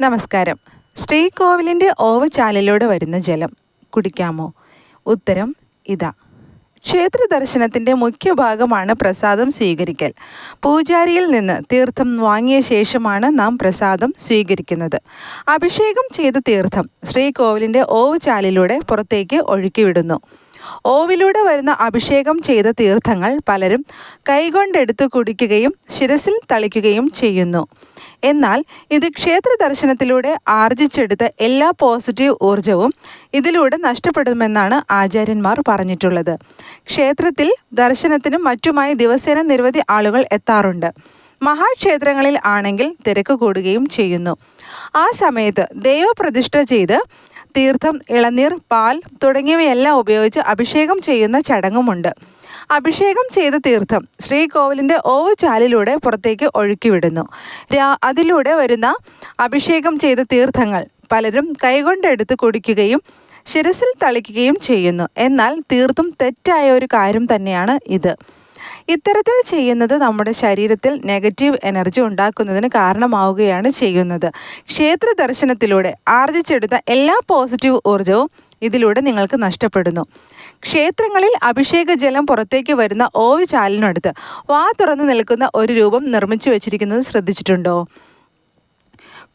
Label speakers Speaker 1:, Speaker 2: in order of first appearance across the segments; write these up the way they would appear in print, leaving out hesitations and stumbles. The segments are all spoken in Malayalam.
Speaker 1: നമസ്കാരം. ശ്രീകോവിലിൻ്റെ ഓവുചാലിലൂടെ വരുന്ന ജലം കുടിക്കാമോ? ഉത്തരം ഇതാ. ക്ഷേത്ര ദർശനത്തിൻ്റെ മുഖ്യ ഭാഗമാണ് പ്രസാദം സ്വീകരിക്കൽ. പൂജാരിയിൽ നിന്ന് തീർത്ഥം വാങ്ങിയ ശേഷമാണ് നാം പ്രസാദം സ്വീകരിക്കുന്നത്. അഭിഷേകം ചെയ്ത തീർത്ഥം ശ്രീകോവിലിൻ്റെ ഓവുചാലിലൂടെ പുറത്തേക്ക് ഒഴുക്കിവിടുന്നു. ഓവിലൂടെ വരുന്ന അഭിഷേകം ചെയ്ത തീർത്ഥങ്ങൾ പലരും കൈകൊണ്ടെടുത്ത് കുടിക്കുകയും ശിരസിൽ തളിക്കുകയും ചെയ്യുന്നു. എന്നാൽ ഇത് ക്ഷേത്ര ദർശനത്തിലൂടെ ആർജിച്ചെടുത്ത എല്ലാ പോസിറ്റീവ് ഊർജവും ഇതിലൂടെ നഷ്ടപ്പെടുമെന്നാണ് ആചാര്യന്മാർ പറഞ്ഞിട്ടുള്ളത്. ക്ഷേത്രത്തിൽ ദർശനത്തിനും മറ്റുമായി ദിവസേന നിരവധി ആളുകൾ എത്താറുണ്ട്. മഹാക്ഷേത്രങ്ങളിൽ ആണെങ്കിൽ തിരക്ക് കൂടുകയും ചെയ്യുന്നു. ആ സമയത്ത് ദൈവപ്രതിഷ്ഠ ചെയ്ത് തീർത്ഥം, ഇളനീർ, പാൽ തുടങ്ങിയവയെല്ലാം ഉപയോഗിച്ച് അഭിഷേകം ചെയ്യുന്ന ചടങ്ങുമുണ്ട്. അഭിഷേകം ചെയ്ത തീർത്ഥം ശ്രീകോവിലിൻ്റെ ഓവുചാലിലൂടെ പുറത്തേക്ക് ഒഴുക്കിവിടുന്നു. അതിലൂടെ വരുന്ന അഭിഷേകം ചെയ്ത തീർത്ഥങ്ങൾ പലരും കൈകൊണ്ടെടുത്ത് കുടിക്കുകയും ശിരസിൽ തളിക്കുകയും ചെയ്യുന്നു. എന്നാൽ തീർത്തും തെറ്റായ ഒരു കാര്യം തന്നെയാണ് ഇത്. ഇത്തരത്തിൽ ചെയ്യുന്നത് നമ്മുടെ ശരീരത്തിൽ നെഗറ്റീവ് എനർജി ഉണ്ടാക്കുന്നതിന് കാരണമാവുകയാണ് ചെയ്യുന്നത്. ക്ഷേത്ര ദർശനത്തിലൂടെ ആർജിച്ചെടുത്ത എല്ലാ പോസിറ്റീവ് ഊർജവും ഇതിലൂടെ നിങ്ങൾക്ക് നഷ്ടപ്പെടുന്നു. ക്ഷേത്രങ്ങളിൽ അഭിഷേക ജലം പുറത്തേക്ക് വരുന്ന ഓവുചാലിനടുത്ത് വാ തുറന്നു നിൽക്കുന്ന ഒരു രൂപം നിർമ്മിച്ചു വച്ചിരിക്കുന്നത് ശ്രദ്ധിച്ചിട്ടുണ്ടോ?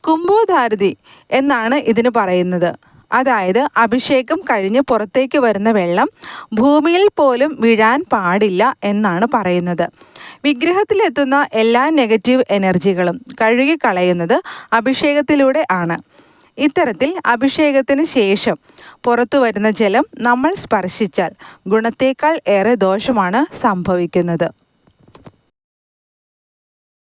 Speaker 1: കുംഭോധാരതി എന്നാണ് ഇതിന് പറയുന്നത്. അതായത് അഭിഷേകം കഴിഞ്ഞ് പുറത്തേക്ക് വരുന്ന വെള്ളം ഭൂമിയിൽ പോലും വീഴാൻ പാടില്ല എന്നാണ് പറയുന്നത്. വിഗ്രഹത്തിലെത്തുന്ന എല്ലാ നെഗറ്റീവ് എനർജികളും കഴുകിക്കളയുന്നത് അഭിഷേകത്തിലൂടെ ആണ്. ഇത്തരത്തിൽ അഭിഷേകത്തിന് ശേഷം പുറത്തു വരുന്ന ജലം നമ്മൾ സ്പർശിച്ചാൽ ഗുണത്തേക്കാൾ ഏറെ ദോഷമാണ് സംഭവിക്കുന്നത്.